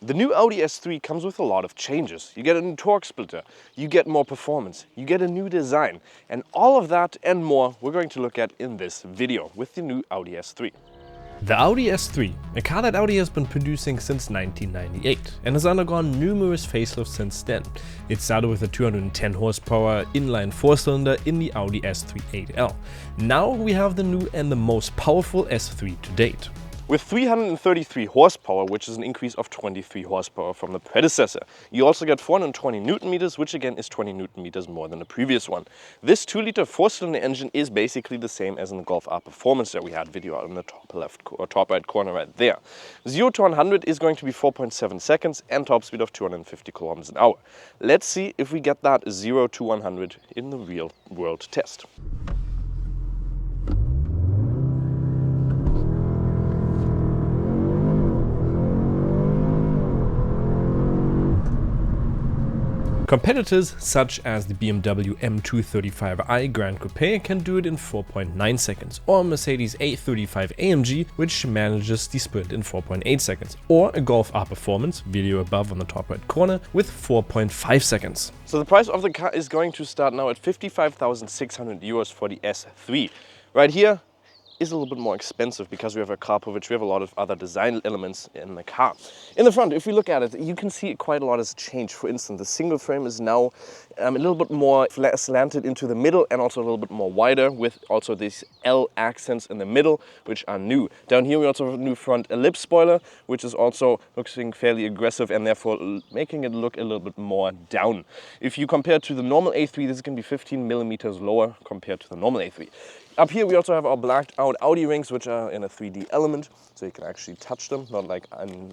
The new Audi S3 comes with a lot of changes. You get a new torque splitter, you get more performance, you get a new design, and all of that and more we're going to look at in this video with the new Audi S3. The Audi S3, a car that Audi has been producing since 1998 and has undergone numerous facelifts since then. It started with a 210 horsepower inline 4-cylinder in the Audi S3 8L. Now we have the new and the most powerful S3 to date. With 333 horsepower, which is an increase of 23 horsepower from the predecessor. You also get 420 Newton meters, which again is 20 Newton meters more than the previous one. This 2-liter 4-cylinder engine is basically the same as in the Golf R Performance that we had video out in the top left or top right corner right there. 0 to 100 is going to be 4.7 seconds and top speed of 250 kilometers an hour. Let's see if we get that 0 to 100 in the real world test. Competitors such as the BMW M235i Grand Coupe can do it in 4.9 seconds, or Mercedes A35 AMG, which manages the sprint in 4.8 seconds, or a Golf R Performance, video above on the top right corner, with 4.5 seconds. So the price of the car is going to start now at 55,600 euros for the S3. Right here is a little bit more expensive because we have a carport, which we have a lot of other design elements in the car. In the front, if we look at it, you can see quite a lot has changed. For instance, the single frame is now a little bit more slanted into the middle and also a little bit more wider, with also these L accents in the middle, which are new. Down here we also have a new front ellipse spoiler, which is also looking fairly aggressive and therefore making it look a little bit more down. If you compare to the normal A3, this is going to be 15 millimeters lower compared to the normal A3. Up here we also have our blacked out Audi rings, which are in a 3D element, so you can actually touch them, not like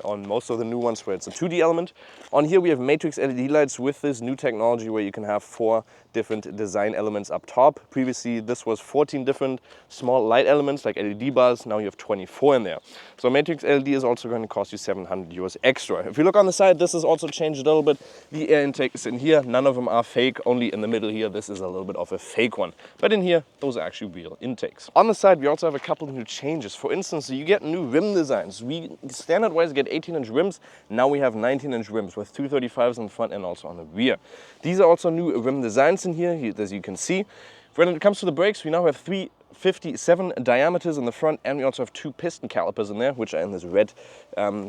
on most of the new ones where it's a 2D element. On here we have matrix LED lights with this new technology where you can have 4 different design elements up top. Previously this was 14 different small light elements like LED bars, now you have 24 in there. So matrix LED is also going to cost you 700 euros extra. If you look on the side, this has also changed a little bit. The air intake is in here, none of them are fake, only in the middle here this is a little bit of a fake one. But in here, those are actually real intakes. On the side we also have a couple of new changes. For instance, you get new rim designs. We standard wise get 18-inch rims, now we have 19-inch rims with 235s in the front and also on the rear. These are also new rim designs in here, as you can see. When it comes to the brakes, we now have 357 diameters in the front, and we also have 2 piston calipers in there, which are in this red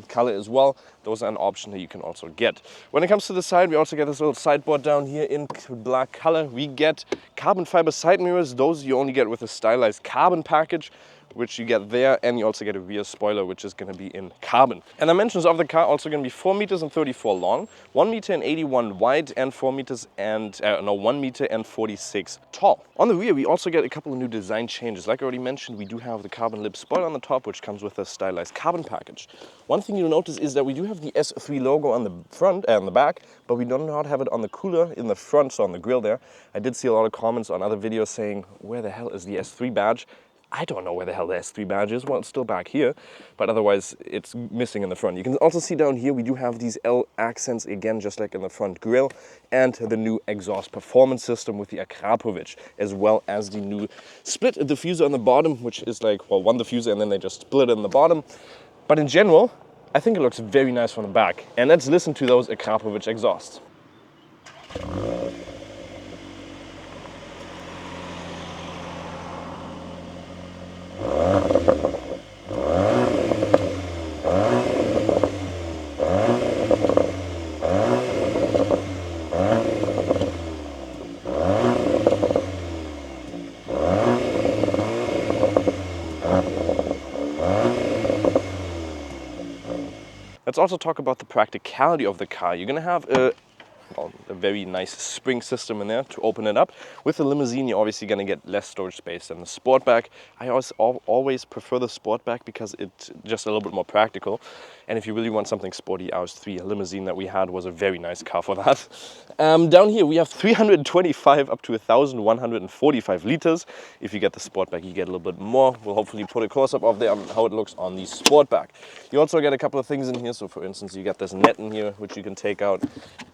color as well. Those are an option that you can also get. When it comes to the side, we also get this little sideboard down here in black color. We get carbon fiber side mirrors. Those you only get with a stylized carbon package, which you get there, and you also get a rear spoiler, which is going to be in carbon. And dimensions of the car also going to be 4 meters and 34 long, 1 meter and 81 wide, and 1 meter and 46 tall. On the rear, we also get a couple of new design changes. Like I already mentioned, we do have the carbon lip spoiler on the top, which comes with a stylized carbon package. One thing you'll notice is that we do have the S3 logo on the front and the back, but we do not have it on the cooler in the front, so on the grille there. I did see a lot of comments on other videos saying, where the hell is the S3 badge? I don't know where the hell the S3 badge is. Well, it's still back here, but otherwise it's missing in the front. You can also see down here we do have these L accents again, just like in the front grille, and the new exhaust performance system with the Akrapovic, as well as the new split diffuser on the bottom, which is like, well, one diffuser and then they just split it in the bottom. But in general, I think it looks very nice from the back. And let's listen to those Akrapovic exhausts. Let's also talk about the practicality of the car. You're going to have a very nice spring system in there to open it up. With the limousine, you're obviously going to get less storage space than the Sportback. I always prefer the Sportback because it's just a little bit more practical. And if you really want something sporty, RS3, a limousine that we had, was a very nice car for that. Down here we have 325 up to 1,145 liters. If you get the Sportback, you get a little bit more. We'll hopefully put a close-up of there on how it looks on the Sportback. You also get a couple of things in here. So for instance, you get this net in here, which you can take out.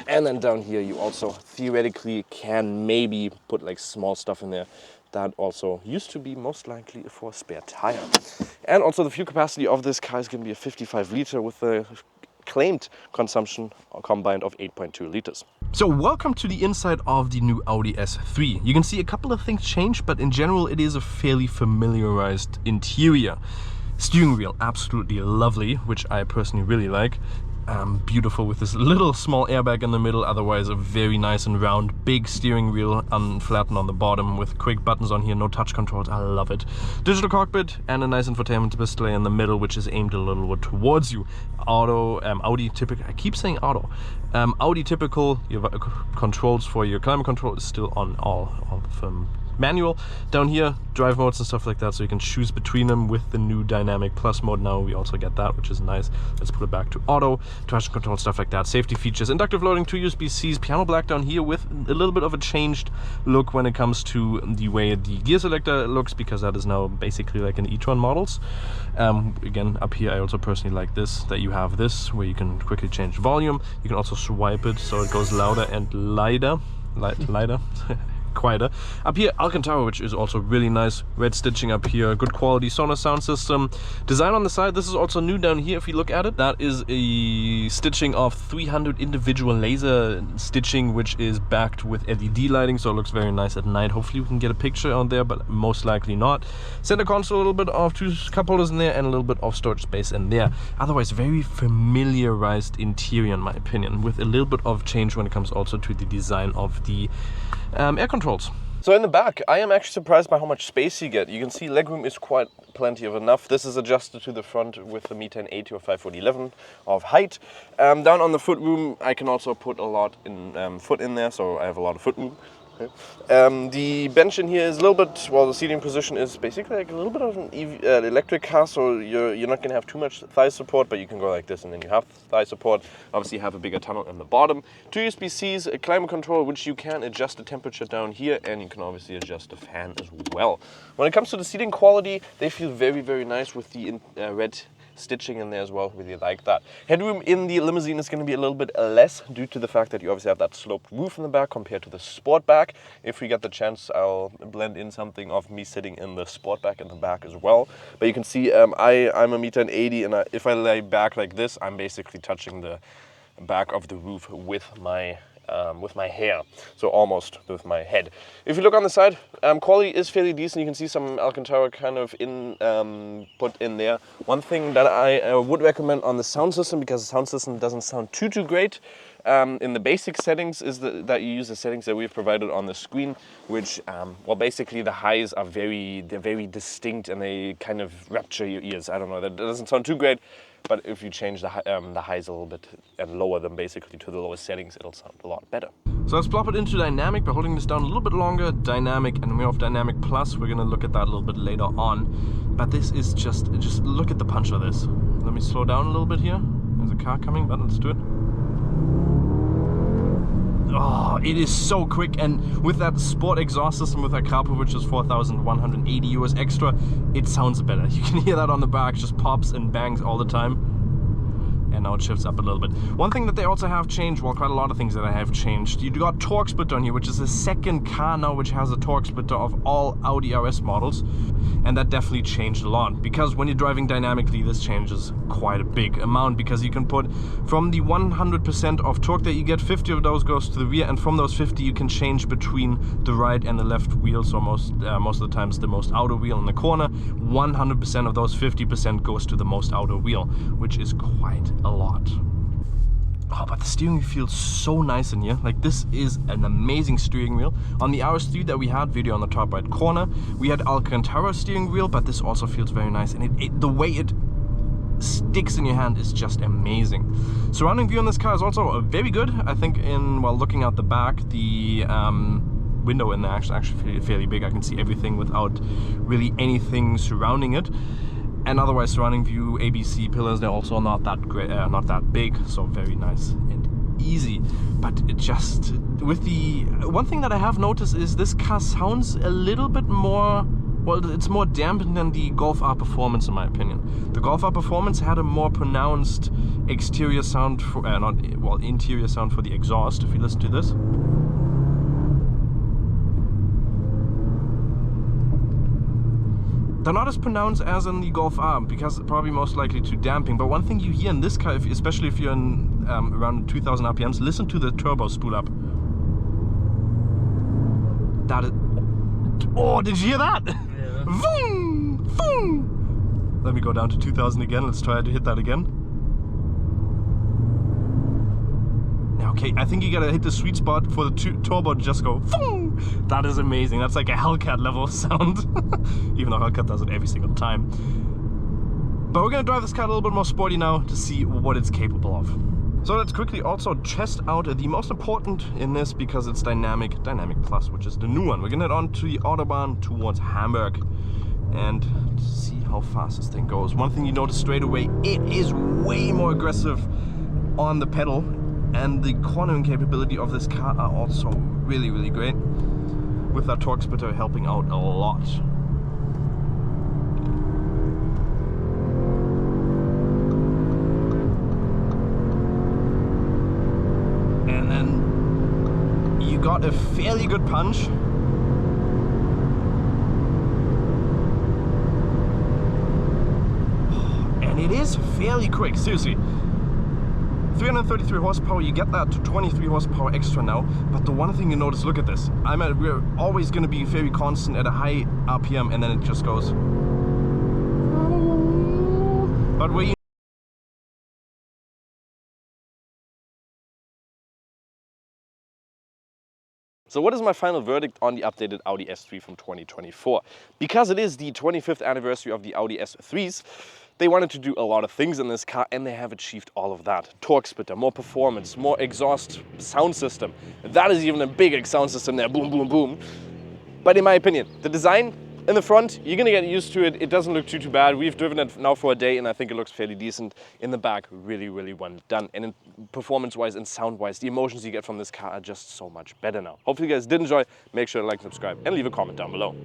And then down here, you also theoretically can maybe put like small stuff in there. That also used to be most likely for a spare tire. And also the fuel capacity of this car is going to be a 55 liter with a claimed consumption combined of 8.2 liters. So welcome to the inside of the new Audi S3. You can see a couple of things changed, but in general it is a fairly familiarized interior. Steering wheel, absolutely lovely, which I personally really like. Beautiful with this little small airbag in the middle, otherwise a very nice and round big steering wheel flattened on the bottom with quick buttons on here, no touch controls. I love it. Digital cockpit and a nice infotainment display in the middle, which is aimed a little bit towards you. Audi typical, I keep saying auto. Audi typical, your controls for your climate control is still on all of them. Manual down here, drive modes and stuff like that, so you can choose between them. With the new dynamic plus mode now we also get that, which is nice. Let's put it back to auto, traction control, stuff like that. Safety features, inductive loading, 2 USB-Cs, piano black down here with a little bit of a changed look when it comes to the way the gear selector looks, because that is now basically like an e-tron models. Again, up here I also personally like this, that you have this where you can quickly change volume. You can also swipe it so it goes louder and lighter. Quieter. Up here, Alcantara, which is also really nice. Red stitching up here, good quality Sonos sound system. Design on the side, this is also new down here if you look at it. That is a stitching of 300 individual laser stitching, which is backed with LED lighting, so it looks very nice at night. Hopefully we can get a picture on there, but most likely not. Center console, a little bit of 2 cup holders in there and a little bit of storage space in there. Otherwise, very familiarized interior in my opinion, with a little bit of change when it comes also to the design of the air controls. So in the back, I am actually surprised by how much space you get. You can see legroom is quite plenty of enough. This is adjusted to the front with a 1.80 or 5 foot 11 of height. Down on the foot room, I can also put a lot in foot in there, so I have a lot of foot room. The bench in here is a little bit, well, the seating position is basically like a little bit of an electric car, so you're not going to have too much thigh support, but you can go like this and then you have thigh support. Obviously you have a bigger tunnel in the bottom. 2 USB-Cs, a climate control, which you can adjust the temperature down here, and you can obviously adjust the fan as well. When it comes to the seating quality, they feel very, very nice with the red stitching in there as well. Really like that. Headroom in the limousine is going to be a little bit less due to the fact that you obviously have that sloped roof in the back compared to the Sportback. If we get the chance, I'll blend in something of me sitting in the Sportback in the back as well. But you can see I'm a 1.80 m, and if I lay back like this, I'm basically touching the back of the roof with my hair, so almost with my head. If you look on the side, quality is fairly decent. You can see some Alcantara kind of put in there. One thing that I would recommend on the sound system, because the sound system doesn't sound too great, in the basic settings, is that you use the settings that we've provided on the screen, which, well, basically the highs are they're very distinct and they kind of rupture your ears. I don't know, that doesn't sound too great. But if you change the highs a little bit and lower them basically to the lowest settings, it'll sound a lot better. So let's plop it into dynamic by holding this down a little bit longer. Dynamic, and we're off dynamic plus. We're gonna look at that a little bit later on. But this is just look at the punch of this. Let me slow down a little bit here. There's a car coming, but let's do it. Oh, it is so quick, and with that sport exhaust system with that carpet, which is 4,180 US extra, it sounds better. You can hear that on the back, just pops and bangs all the time. And now it shifts up a little bit. One thing that they also have changed, well, quite a lot of things that I have changed. You got torque splitter on here, which is the second car now which has a torque splitter of all Audi RS models. And that definitely changed a lot, because when you're driving dynamically, this changes quite a big amount, because you can put from the 100% of torque that you get, 50 of those goes to the rear, and from those 50 you can change between the right and the left wheel. So most of the times the most outer wheel in the corner, 100% of those 50% goes to the most outer wheel, which is quite a lot. Oh, but the steering wheel feels so nice in here. Like, this is an amazing steering wheel. On the RS3 that we had, video on the top right corner, we had Alcantara steering wheel, but this also feels very nice, and the way it sticks in your hand is just amazing. Surrounding view on this car is also very good. I think while looking out the back, the window in there actually fairly big. I can see everything without really anything surrounding it. And otherwise, surrounding view, ABC pillars, they're also not that great, not that big, so very nice and easy. But it just, with the one thing that I have noticed is this car sounds a little bit more, well, it's more dampened than the Golf R Performance in my opinion. The Golf R Performance had a more pronounced exterior sound for, interior sound for the exhaust. If you listen to this. They're not as pronounced as in the Golf R because probably most likely to damping. But one thing you hear in this car, especially if you're in around 2000 RPMs, listen to the turbo spool up. That is... Oh, did you hear that? Yeah. Vroom, vroom. Let me go down to 2000 again. Let's try to hit that again. Okay, I think you gotta hit the sweet spot for the turbo to just go vroom. That is amazing. That's like a Hellcat level of sound. Even though Hellcat does it every single time. But we're gonna drive this car a little bit more sporty now to see what it's capable of. So let's quickly also test out the most important in this because it's Dynamic Plus, which is the new one. We're gonna head on to the Autobahn towards Hamburg and see how fast this thing goes. One thing you notice straight away, it is way more aggressive on the pedal, and the cornering capability of this car are also really, really great, with that torque splitter helping out a lot. And then you got a fairly good punch. And it is fairly quick, seriously. 333 horsepower, you get that to 23 horsepower extra now. But the one thing you notice, look at this. We're always going to be very constant at a high RPM, and then it just goes. But where you So what is my final verdict on the updated Audi S3 from 2024? Because it is the 25th anniversary of the Audi S3s, they wanted to do a lot of things in this car, and they have achieved all of that. Torque splitter, more performance, more exhaust sound system. That is even a big sound system there, boom, boom, boom. But in my opinion, the design in the front, you're gonna get used to it. It doesn't look too bad. We've driven it now for a day, and I think it looks fairly decent. In the back, really, really well done. And in performance-wise and sound-wise, the emotions you get from this car are just so much better now. Hopefully you guys did enjoy. Make sure to like and subscribe and leave a comment down below.